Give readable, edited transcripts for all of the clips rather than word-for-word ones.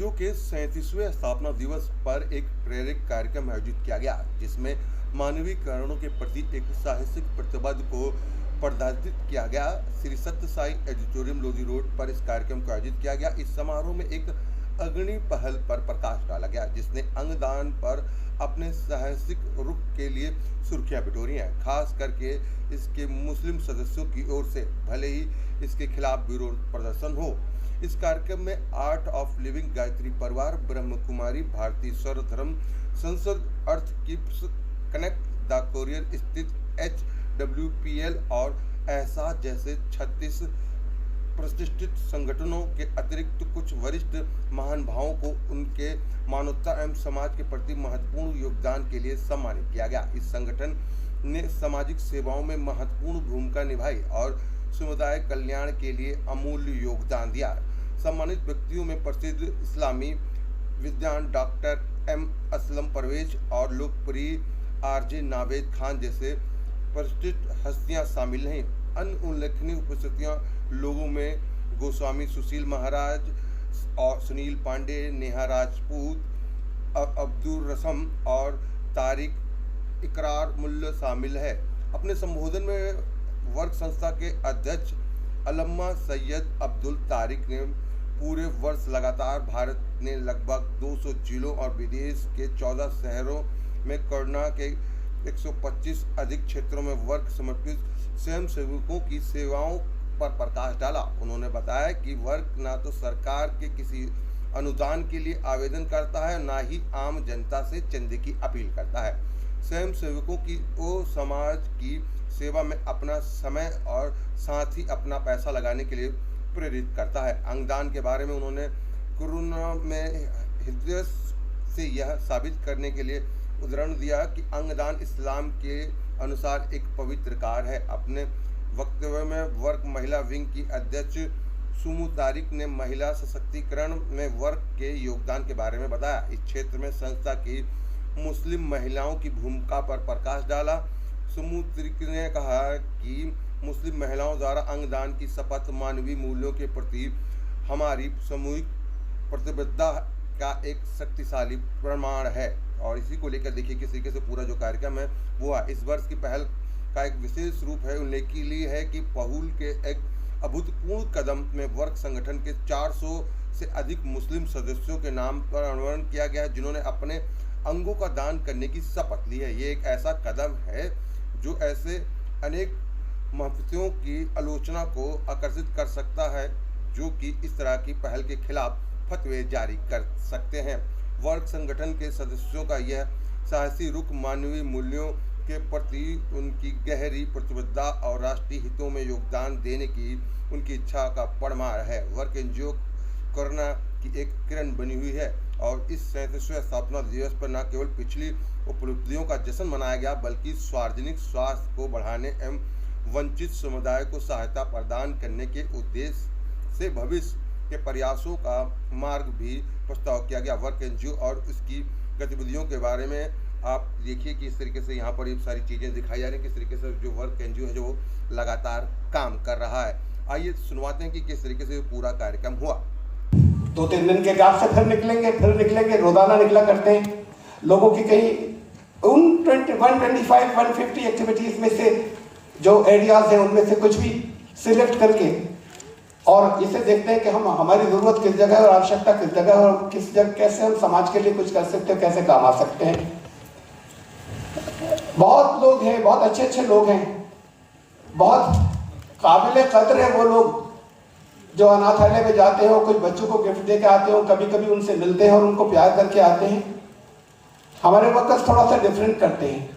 NGO के 37वें स्थापना दिवस पर एक प्रेरक कार्यक्रम आयोजित किया गया, जिसमें मानवीय कारणों के प्रति एक साहसिक प्रतिबद्ध को प्रदर्शित किया गया। श्री सत्य साई ऑडिटोरियम लोधी रोड पर इस कार्यक्रम को आयोजित किया गया। इस समारोह में एक अग्रणी पहल पर प्रकाश डाला गया, जिसने अंगदान पर अपने साहसिक रुख के लिए सुर्खियां बिटोरी हैं, खास करके इसके मुस्लिम सदस्यों की ओर से, भले ही इसके खिलाफ विरोध प्रदर्शन हो। इस कार्यक्रम में आर्ट ऑफ लिविंग गायत्री परिवार, ब्रह्म कुमारी, भारतीय सर्वधर्म संसद, earth keeps connect, the courier स्थित HWPL और एहसास जैसे 36 प्रतिष्ठित संगठनों के अतिरिक्त कुछ वरिष्ठ महानुभावों को उनके मानवता एवं समाज के प्रति महत्वपूर्ण योगदान के लिए सम्मानित किया गया। इस संगठन ने सामाजिक सेवाओं में महत्वपूर्ण भूमिका निभाई और समुदाय कल्याण के लिए अमूल्य योगदान दिया। सम्मानित व्यक्तियों में प्रसिद्ध इस्लामी विद्वान डॉक्टर M असलम परवेज और लोकप्रिय RJ नावेद खान जैसे प्रतिष्ठित हस्तियां शामिल हैं। अन्य उल्लेखनीय उपस्थितियां लोगों में गोस्वामी सुशील महाराज और सुनील पांडे, नेहा राजपूत, अब्दुल रसम और तारिक इकरार मुल्ला शामिल है। अपने संबोधन में वर्ग संस्था के अध्यक्ष अल्लामा सैयद अब्दुल तारिक ने पूरे वर्ष लगातार भारत ने लगभग 200 जिलों और विदेश के 14 शहरों में कोरोना के 125 अधिक क्षेत्रों में वर्क समर्पित स्वयंसेवकों की सेवाओं पर प्रकाश डाला। उन्होंने बताया कि वर्क ना तो सरकार के किसी अनुदान के लिए आवेदन करता है, ना ही आम जनता से चंदे की अपील करता है। स्वयंसेवकों की वो समाज की सेवा में अपना समय और साथ ही अपना पैसा लगाने के लिए प्रेरित करता है। अंगदान के बारे में उन्होंने कोरोना में हृदय से यह साबित करने के लिए उदाहरण दिया कि अंगदान इस्लाम के अनुसार एक पवित्र कार्य है। अपने वक्तव्य में वर्क महिला विंग की अध्यक्ष सुमु तारिक ने महिला सशक्तिकरण में वर्क के योगदान के बारे में बताया। इस क्षेत्र में संस्था की मुस्लिम महिलाओं की भूमिका पर प्रकाश डाला। सुमु तारिक ने कहा कि मुस्लिम महिलाओं द्वारा अंगदान की शपथ मानवीय मूल्यों के प्रति हमारी सामूहिक प्रतिबद्धता का एक शक्तिशाली प्रमाण है। और इसी को लेकर देखिए किस तरीके से पूरा जो कार्यक्रम है वो है। इस वर्ष की पहल का एक विशेष रूप है उल्लेख के लिए है कि पहुल के एक अभूतपूर्व कदम में वर्क संगठन के 400 से अधिक मुस्लिम सदस्यों के नाम पर अनुमोदन किया गया है, जिन्होंने अपने अंगों का दान करने की शपथ ली है। ये एक ऐसा कदम है जो ऐसे अनेक महत्वों की आलोचना को आकर्षित कर सकता है, जो कि इस तरह की पहल के खिलाफ फतवे जारी कर सकते हैं। वर्ग संगठन के सदस्यों का यह साहसी रुख मानवीय मूल्यों के प्रति उनकी गहरी प्रतिबद्धता और राष्ट्रीय हितों में योगदान देने की उनकी इच्छा का प्रमाण है। वर्क एनजीओ कोरोना की एक किरण बनी हुई है और इस 37वें स्थापना दिवस पर न केवल पिछली उपलब्धियों का जश्न मनाया गया, बल्कि सार्वजनिक स्वास्थ्य को बढ़ाने एवं वंचित समुदाय को सहायता प्रदान करने के उद्देश्य से भविष्य के प्रयासों का मार्ग भी प्रस्ताव किया गया। वर्क एनजीओ और उसकी गतिविधियों के बारे में आप देखिए कि इस तरीके से यहाँ पर ये सारी चीज़ें दिखाई जा रही हैं, किस तरीके से जो वर्क एनजीओ है जो लगातार काम कर रहा है। आइए सुनवाते हैं कि किस तरीके से पूरा कार्यक्रम हुआ। 2-3 दिन के गैप से फिर निकलेंगे, रोजाना निकला करते हैं। लोगों की कहीं उन 125, 150 एक्टिविटीज़ में से जो एरियाज हैं उनमें से कुछ भी सिलेक्ट करके और इसे देखते हैं कि हम हमारी ज़रूरत किस जगह है और आवश्यकता किस जगह है और किस जगह कैसे हम समाज के लिए कुछ कर सकते हैं, कैसे काम आ सकते हैं। बहुत लोग हैं, बहुत अच्छे लोग हैं, बहुत काबिल कदर है वो लोग जो अनाथालय में जाते हैं और कुछ बच्चों को गिफ्ट दे के आते हैं, कभी कभी उनसे मिलते हैं और उनको प्यार करके आते हैं। हमारे वर्कर्स थोड़ा सा डिफरेंट करते हैं।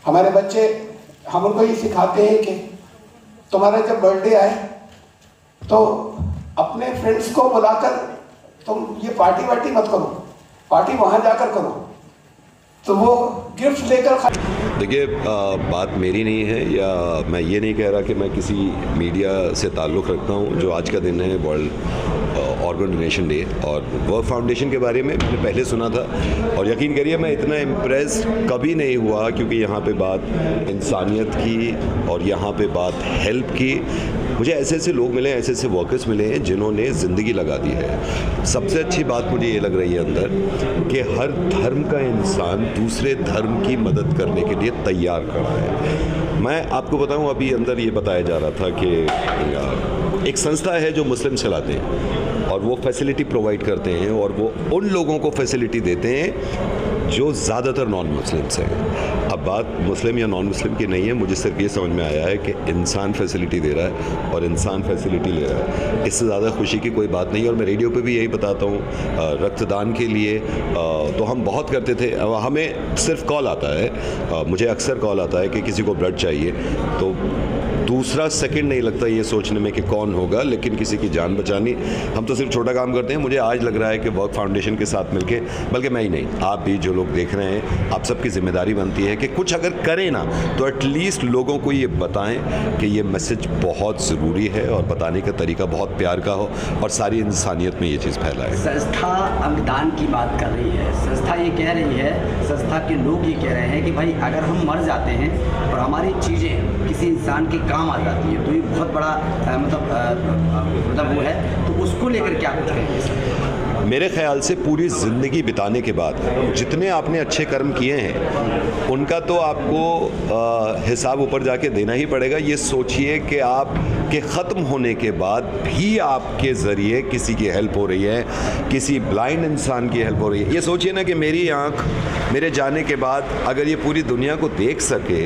हमारे बच्चे, हम उनको ये सिखाते हैं कि तुम्हारा जब बर्थडे आए तो अपने फ्रेंड्स को बुलाकर तुम ये पार्टी वार्टी मत करो, पार्टी वहाँ जाकर करो, तो वो गिफ्ट लेकर देखिए बात मेरी नहीं है या मैं ये नहीं कह रहा कि मैं किसी मीडिया से ताल्लुक़ रखता हूँ। जो आज का दिन है वर्ल्ड ऑर्गन डोनेशन डे और वर्क फाउंडेशन के बारे में मैंने पहले सुना था और यकीन करिए मैं इतना इम्प्रेस कभी नहीं हुआ, क्योंकि यहाँ पे बात इंसानियत की और यहाँ पे बात हेल्प की मुझे ऐसे ऐसे लोग मिले, ऐसे ऐसे वर्कर्स मिले हैं जिन्होंने ज़िंदगी लगा दी है। सबसे अच्छी बात मुझे ये लग रही है अंदर कि हर धर्म का इंसान दूसरे धर्म की मदद करने के लिए तैयार खड़ा है। मैं आपको बताऊं, अभी अंदर ये बताया जा रहा था कि एक संस्था है जो मुस्लिम चलाते हैं और वो फैसिलिटी प्रोवाइड करते हैं और वो उन लोगों को फैसिलिटी देते हैं जो ज़्यादातर नॉन मुस्लिम्स हैं। अब बात मुस्लिम या नॉन मुस्लिम की नहीं है, मुझे सिर्फ ये समझ में आया है कि इंसान फैसिलिटी दे रहा है और इंसान फैसिलिटी ले रहा है, इससे ज़्यादा खुशी की कोई बात नहीं है। और मैं रेडियो पे भी यही बताता हूँ, रक्तदान के लिए तो हम बहुत करते थे। हमें सिर्फ कॉल आता है, मुझे अक्सर कॉल आता है कि किसी को ब्लड चाहिए, तो दूसरा सेकंड नहीं लगता ये सोचने में कि कौन होगा, लेकिन किसी की जान बचानी। हम तो सिर्फ छोटा काम करते हैं। मुझे आज लग रहा है कि वर्क फाउंडेशन के साथ मिलके, बल्कि मैं ही नहीं, आप भी जो लोग देख रहे हैं, आप सबकी जिम्मेदारी बनती है कि कुछ अगर करें ना तो एटलीस्ट लोगों को ये बताएं कि ये मैसेज बहुत ज़रूरी है और बताने का तरीका बहुत प्यार का हो और सारी इंसानियत में ये चीज़ फैलाए। संस्था अंगदान की बात कर रही है, संस्था ये कह रही है, संस्था के लोग ये कह रहे हैं कि भाई अगर हम मर जाते हैं और हमारी चीज़ें किसी इंसान के काम आ जाती है तो ये बहुत बड़ा मतलब वो है, तो उसको लेकर क्या कुछ कहेंगे? मेरे ख्याल से पूरी ज़िंदगी बिताने के बाद जितने आपने अच्छे कर्म किए हैं उनका तो आपको हिसाब ऊपर जाके देना ही पड़ेगा। ये सोचिए कि आप के ख़त्म होने के बाद भी आपके ज़रिए किसी की हेल्प हो रही है, किसी ब्लाइंड इंसान की हेल्प हो रही है। ये सोचिए ना कि मेरी आँख मेरे जाने के बाद अगर ये पूरी दुनिया को देख सके,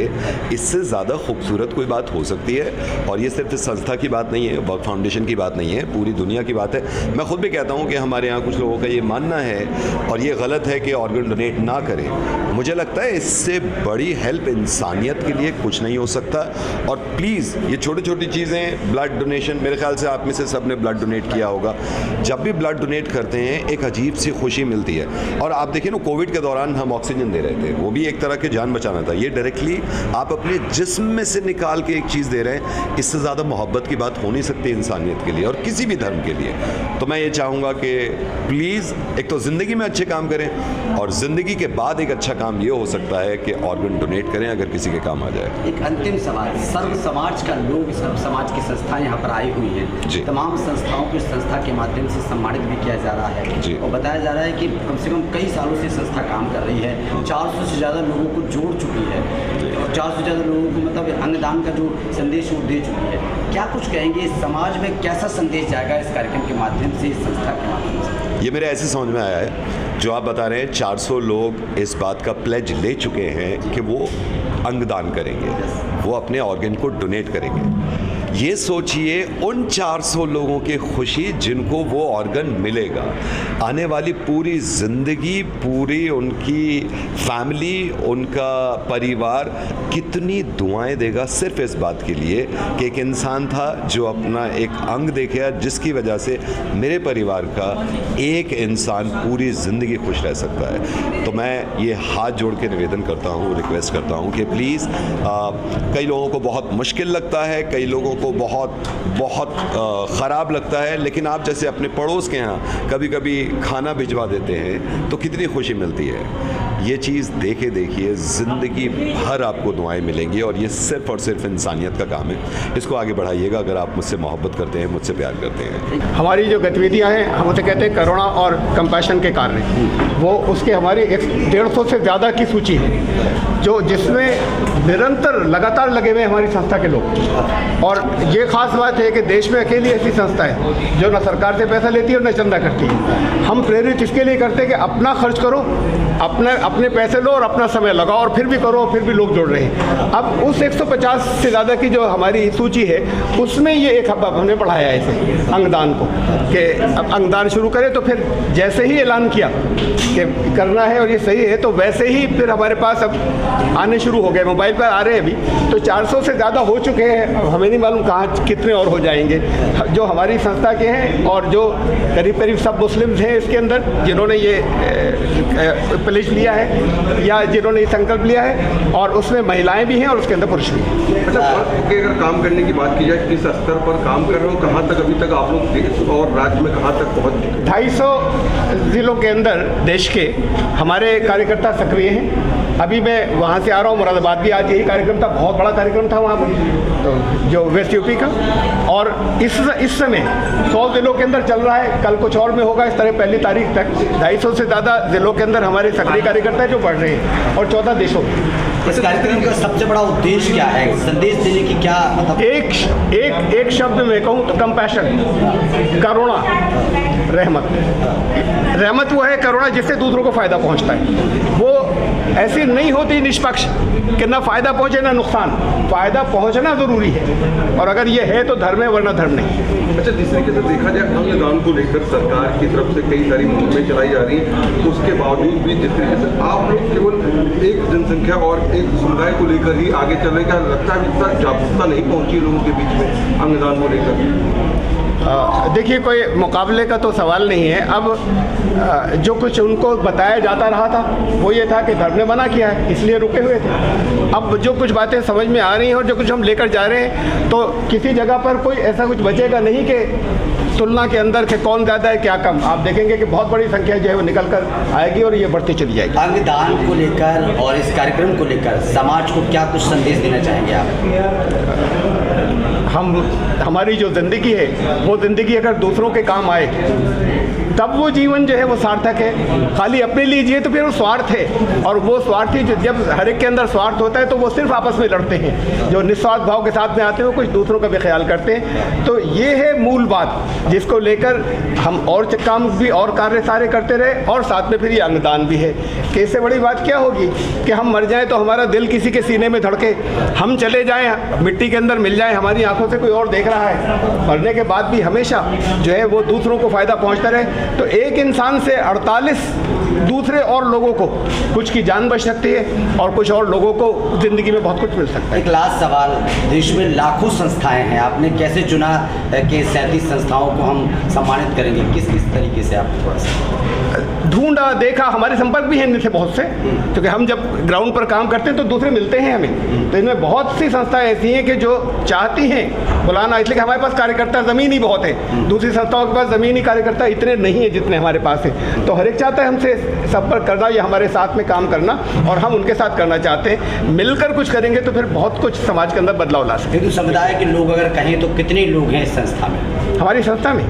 इससे ज़्यादा खूबसूरत कोई बात हो सकती है। और ये सिर्फ इस संस्था की बात नहीं है, वर्क फाउंडेशन की बात नहीं है, पूरी दुनिया की बात है। मैं खुद भी कहता हूँ कि हमारे यहाँ कुछ लोगों का ये मानना है और ये गलत है कि ऑर्गन डोनेट ना करें। मुझे लगता है इससे बड़ी हेल्प इंसानियत के लिए कुछ नहीं हो सकता। और प्लीज़ ये छोटी छोटी चीज़ें, ब्लड डोनेशन, मेरे ख्याल से आप में से सब ने ब्लड डोनेट किया होगा। जब भी ब्लड डोनेट करते हैं एक अजीब सी खुशी मिलती है। और आप देखिए ना, कोविड के दौरान हम ऑक्सीजन दे रहे थे, वो भी एक तरह के जान बचाना था। ये डायरेक्टली आप अपने जिस्म में से निकाल के एक चीज़ दे रहे हैं। इससे ज़्यादा मोहब्बत की बात हो नहीं सकती इंसानियत के लिए और किसी भी धर्म के लिए। तो मैं ये चाहूँगा कि प्लीज़ एक तो ज़िंदगी में अच्छे काम करें और ज़िंदगी के बाद एक अच्छा काम ये हो सकता है कि ऑर्गन डोनेट करें अगर किसी के काम आ जाए। एक अंतिम सवाल, सर्व समाज का लोग, सर्व समाज की संस्थाएं यहाँ पर आई हुई हैं, तमाम संस्थाओं को इस संस्था के माध्यम से सम्मानित भी किया जा रहा है और बताया जा रहा है कि कम से कम कई सालों से संस्था काम कर रही है, 400 से ज़्यादा लोगों को जोड़ चुकी है और 400 से ज़्यादा लोगों को मतलब अंगदान का जो संदेश वो दे चुकी है। क्या कुछ कहेंगे, समाज में कैसा संदेश जाएगा इस कार्यक्रम के माध्यम से, इस संस्था के माध्यम से? ये मेरे ऐसे समझ में आया है, जो आप बता रहे हैं 400 लोग इस बात का प्लेज ले चुके हैं कि वो अंगदान करेंगे, वो अपने ऑर्गन को डोनेट करेंगे। ये सोचिए उन 400 लोगों की खुशी जिनको वो ऑर्गन मिलेगा, आने वाली पूरी ज़िंदगी, पूरी उनकी फैमिली, उनका परिवार कितनी दुआएं देगा सिर्फ इस बात के लिए कि एक इंसान था जो अपना एक अंग देखेगा, जिसकी वजह से मेरे परिवार का एक इंसान पूरी ज़िंदगी खुश रह सकता है। तो मैं ये हाथ जोड़ के निवेदन करता हूँ, रिक्वेस्ट करता हूँ कि प्लीज़, कई लोगों को बहुत मुश्किल लगता है, कई लोगों को बहुत ख़राब लगता है, लेकिन आप जैसे अपने पड़ोस के यहाँ कभी कभी खाना भिजवा देते हैं तो कितनी खुशी मिलती है। ये चीज़ देखिए ज़िंदगी भर आपको दुआएं मिलेंगी और ये सिर्फ और सिर्फ इंसानियत का काम है। इसको आगे बढ़ाइएगा अगर आप मुझसे मोहब्बत करते हैं, मुझसे प्यार करते हैं। हमारी जो गतिविधियाँ हैं, हम उसे कहते हैं करुणा और कंपैशन के कार्य, वो उसके हमारी 150 से ज़्यादा की सूची है जो जिसमें निरंतर लगातार लगे हुए हमारी संस्था के लोग। और ये ख़ास बात है कि देश में अकेली ऐसी संस्था है जो न सरकार से पैसा लेती है और न चंदा करती है। हम प्रेरित इसके लिए करते हैं कि अपना खर्च करो, अपने पैसे लो और अपना समय लगाओ और फिर भी करो, फिर भी लोग जुड़ रहे हैं। अब उस 150 से ज़्यादा की जो हमारी सूची है उसमें ये एक हमने बढ़ाया है इसे, अंगदान को, कि अब अंगदान शुरू करें। तो फिर जैसे ही ऐलान किया कि करना है और ये सही है, तो वैसे ही फिर हमारे पास अब आने शुरू हो गए, मोबाइल पर आ रहे हैं अभी। तो 400 से ज़्यादा हो चुके हैं, हमें नहीं मालूम कहाँ कितने और हो जाएंगे, जो हमारी संस्था के हैं और जो करीब करीब सब मुस्लिम्स हैं इसके अंदर, जिन्होंने ये प्लेज लिया है या जिन्होंने संकल्प लिया है, और उसमें महिलाएं भी हैं और उसके अंदर पुरुष भी हैं। अच्छा, अगर काम करने की बात की जाए, किस स्तर पर काम कर रहे हो, कहाँ तक अभी तक आप लोग देश और राज्य में कहाँ तक पहुँच चुके? 250 जिलों के अंदर देश के हमारे कार्यकर्ता सक्रिय हैं। अभी मैं वहाँ से आ रहा हूँ, मुरादाबाद भी आज यही कार्यक्रम था, बहुत बड़ा कार्यक्रम था वहाँ पर, तो जो वेस्ट यूपी का, और इस समय 100 जिलों के अंदर चल रहा है, कल कुछ और में होगा। इस तरह पहली तारीख तक 250 से ज़्यादा जिलों के अंदर हमारे सक्रिय कार्यकर्ता हैं जो बढ़ रहे हैं, और 14 देशों में। इस कार्यक्रम का सबसे बड़ा उद्देश्य क्या है, संदेश देने की क्या मतलब? एक शब्द में कहूँ तो कंपैशन, करुणा, रहमत। रहमत वो है, करुणा जिससे दूसरों को फ़ायदा पहुंचता है। वो ऐसी नहीं होती निष्पक्ष कि ना फ़ायदा पहुंचे ना नुकसान, फ़ायदा पहुंचना ज़रूरी है, और अगर ये है तो धर्म है, वरना धर्म नहीं। अच्छा, जिस तरीके से देखा जाए अंगदान को लेकर सरकार की तरफ से कई सारी मुहिमें चलाई जा रही हैं, उसके बावजूद भी जिस तरीके से आप लोग केवल एक जनसंख्या और एक समुदाय को लेकर ही आगे चल रहे, क्या लगता है इतना जागरूकता नहीं पहुंची लोगों के बीच में अंगदान को लेकर? देखिए, कोई मुकाबले का तो सवाल नहीं है। अब जो कुछ उनको बताया जाता रहा था वो ये था कि धर्म ने मना किया है, इसलिए रुके हुए थे। अब जो कुछ बातें समझ में आ रही हैं और जो कुछ हम लेकर जा रहे हैं, तो किसी जगह पर कोई ऐसा कुछ बचेगा नहीं कि तुलना के अंदर के कौन ज़्यादा है क्या कम। आप देखेंगे कि बहुत बड़ी संख्या जो है वो निकल कर आएगी और ये बढ़ती चली जाएगी। अंगदान को लेकर और इस कार्यक्रम को लेकर समाज को क्या कुछ संदेश देना चाहेंगे आप? हमारी जो ज़िंदगी है वो ज़िंदगी अगर दूसरों के काम आए तब वो जीवन जो है वो सार्थक है। खाली अपने लिए जिए तो फिर वो स्वार्थ है, और वो स्वार्थी जब हर एक के अंदर स्वार्थ होता है तो वो सिर्फ आपस में लड़ते हैं। जो निस्वार्थ भाव के साथ में आते हैं वो कुछ दूसरों का भी ख्याल करते हैं। तो ये है मूल बात जिसको लेकर हम और काम भी और कार्य सारे करते रहे, और साथ में फिर ये अंगदान भी है कि इससे बड़ी बात क्या होगी कि हम मर जाएँ तो हमारा दिल किसी के सीने में धड़के, हम चले जाएँ मिट्टी के अंदर मिल जाए, हमारी आंखों से कोई और देख रहा है, मरने के बाद भी हमेशा जो है वो दूसरों को फ़ायदा पहुँचता रहे। तो एक इंसान से 48 दूसरे और लोगों को कुछ की जान बच सकती है, और कुछ और लोगों को ज़िंदगी में बहुत कुछ मिल सकता है। एक लास्ट सवाल, देश में लाखों संस्थाएं हैं, आपने कैसे चुना कि 37 संस्थाओं को हम सम्मानित करेंगे? किस तरीके से आप थोड़ा सा ढूंढा, देखा, हमारे संपर्क भी हैं इनसे बहुत से, क्योंकि हम जब ग्राउंड पर काम करते हैं तो दूसरे मिलते हैं हमें। तो इनमें बहुत सी संस्थाएं ऐसी हैं कि जो चाहती हैं बुलाना, इसलिए कि हमारे पास कार्यकर्ता ज़मीन ही बहुत है। दूसरी संस्थाओं के पास ज़मीनी कार्यकर्ता इतने नहीं है जितने हमारे पास है। तो हर एक चाहता है हमसे संपर्क करना या हमारे साथ में काम करना, और हम उनके साथ करना चाहते हैं। मिलकर कुछ करेंगे तो फिर बहुत कुछ समाज के अंदर बदलाव ला सकते हैं। हिंदू समुदाय के लोग अगर कहें तो कितने लोग हैं इस संस्था में? हमारी संस्था में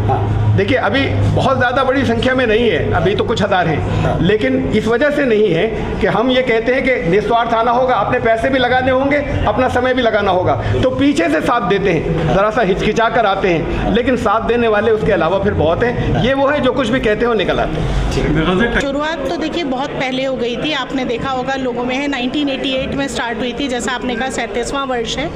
देखिए अभी बहुत ज़्यादा बड़ी संख्या में नहीं है, अभी तो कुछ हज़ार हैं, लेकिन इस वजह से नहीं है कि हम ये कहते हैं कि निस्वार्थ आना होगा, अपने पैसे भी लगाने होंगे, अपना समय भी लगाना होगा। तो पीछे से साथ देते हैं, ज़रा सा हिचकिचा कर आते हैं, लेकिन साथ देने वाले उसके अलावा फिर बहुत हैं। ये वो है जो कुछ भी कहते हो निकल आते हैं। शुरुआत तो देखिए बहुत पहले हो गई थी, आपने देखा होगा लोगों में है 1988 में स्टार्ट हुई थी, जैसा आपने कहा 37वां वर्ष है,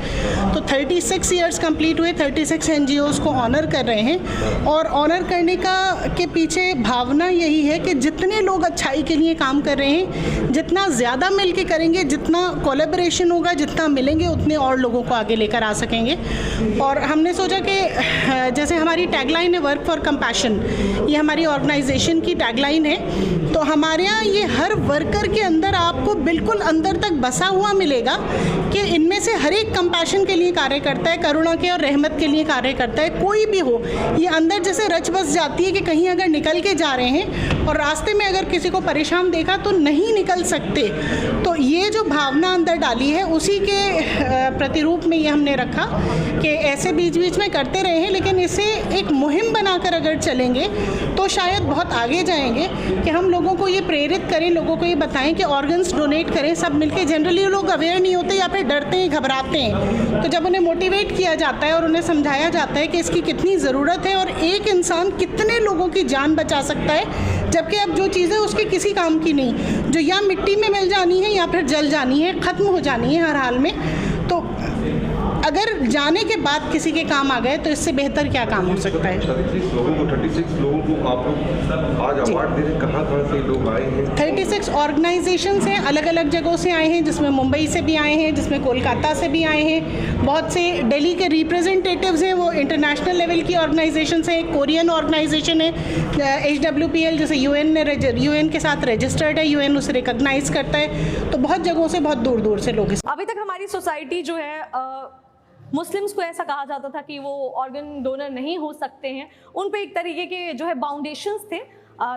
तो 36 ईयर्स कंप्लीट हुए, 36 NGOs को ऑनर कर रहे हैं। और ऑनर करने के पीछे भावना यही है कि जितने लोग अच्छाई के लिए काम कर रहे हैं, जितना ज़्यादा मिल के करेंगे, जितना कोलैबोरेशन होगा, जितना मिलेंगे, उतने और लोगों को आगे लेकर आ सकेंगे। और हमने सोचा कि जैसे हमारी टैगलाइन है वर्क फॉर कंपैशन, ये हमारी ऑर्गेनाइजेशन की टैगलाइन है, तो हमारे यहाँ ये हर वर्कर के अंदर आपको बिल्कुल अंदर तक बसा हुआ मिलेगा कि इनमें से हर एक कंपैशन के लिए कार्य करता है, करुणा के और रहमत के लिए कार्य करता है। कोई भी हो, ये अंदर जैसे रच बस जाती है कि कहीं अगर निकल के जा रहे हैं और रास्ते में अगर किसी को परेशान देखा तो नहीं निकल सकते। तो ये जो भावना अंदर डाली है उसी के प्रतिरूप में ये हमने रखा कि ऐसे बीच बीच में करते रहे हैं, लेकिन इसे एक मुहिम बनाकर अगर चलेंगे तो शायद बहुत आगे जाएंगे कि हम लोगों को ये प्रेरित करें, लोगों को ये बताएं कि ऑर्गन्स डोनेट करें सब मिलके। जनरली लोग अवेयर नहीं होते या फिर डरते हैं, घबराते हैं, तो जब उन्हें मोटिवेट किया जाता है और उन्हें समझाया जाता है कि इसकी कितनी ज़रूरत है और एक इंसान कितने लोगों की जान बचा सकता है, जबकि अब जो चीज़ है उसके किसी काम की नहीं, जो या मिट्टी में मिल जानी है या फिर जल जानी है, ख़त्म हो जानी है हर हाल में। तो अगर जाने के बाद किसी के काम आ गए तो इससे बेहतर क्या काम हो सकता है। 36 लोगों को आप लोग आज अवार्ड दे रहे हैं, कहाँ से लोग आए हैं? 36 ऑर्गेनाइजेशंस हैं, अलग अलग जगहों से आए हैं, जिसमें मुंबई से भी आए हैं, जिसमें कोलकाता से भी आए हैं, बहुत से दिल्ली के रिप्रेजेंटेटिव्स हैं, वो इंटरनेशनल लेवल की ऑर्गेनाइजेशंस हैं, कोरियन ऑर्गेनाइजेशन है HWPL, जैसे यूएन के साथ रजिस्टर्ड है, यूएन उसे रिकॉग्नाइज करता है, तो बहुत जगहों से, बहुत दूर दूर से लोग। अभी तक हमारी सोसाइटी जो है मुस्लिम्स को ऐसा कहा जाता था कि वो ऑर्गन डोनर नहीं हो सकते हैं, उन पे एक तरीके के जो है बाउंडेशंस थे।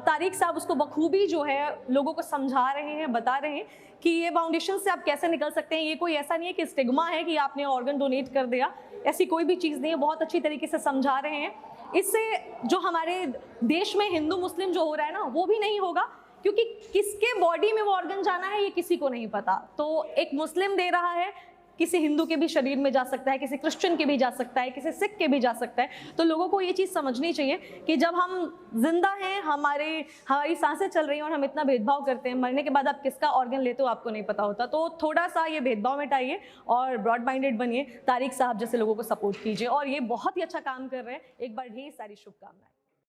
तारिक साहब उसको बखूबी जो है लोगों को समझा रहे हैं, बता रहे हैं कि ये बाउंडेशन से आप कैसे निकल सकते हैं। ये कोई ऐसा नहीं है कि स्टिग्मा है कि आपने ऑर्गन डोनेट कर दिया, ऐसी कोई भी चीज़ नहीं है। बहुत अच्छी तरीके से समझा रहे हैं। इससे जो हमारे देश में हिंदू मुस्लिम जो हो रहा है ना, वो भी नहीं होगा, क्योंकि किसके बॉडी में वो ऑर्गन जाना है ये किसी को नहीं पता। तो एक मुस्लिम दे रहा है, किसी हिंदू के भी शरीर में जा सकता है, किसी क्रिश्चियन के भी जा सकता है, किसी सिख के भी जा सकता है। तो लोगों को ये चीज़ समझनी चाहिए कि जब हम जिंदा हैं, हमारी सांसें चल रही हैं और हम इतना भेदभाव करते हैं, मरने के बाद आप किसका ऑर्गन लेते हो आपको नहीं पता होता। तो थोड़ा सा ये भेदभाव मिटाइए और ब्रॉड माइंडेड बनिए, तारिक साहब जैसे लोगों को सपोर्ट कीजिए, और ये बहुत ही अच्छा काम कर रहे हैं। एक बार ढेर सारी शुभकामनाएं।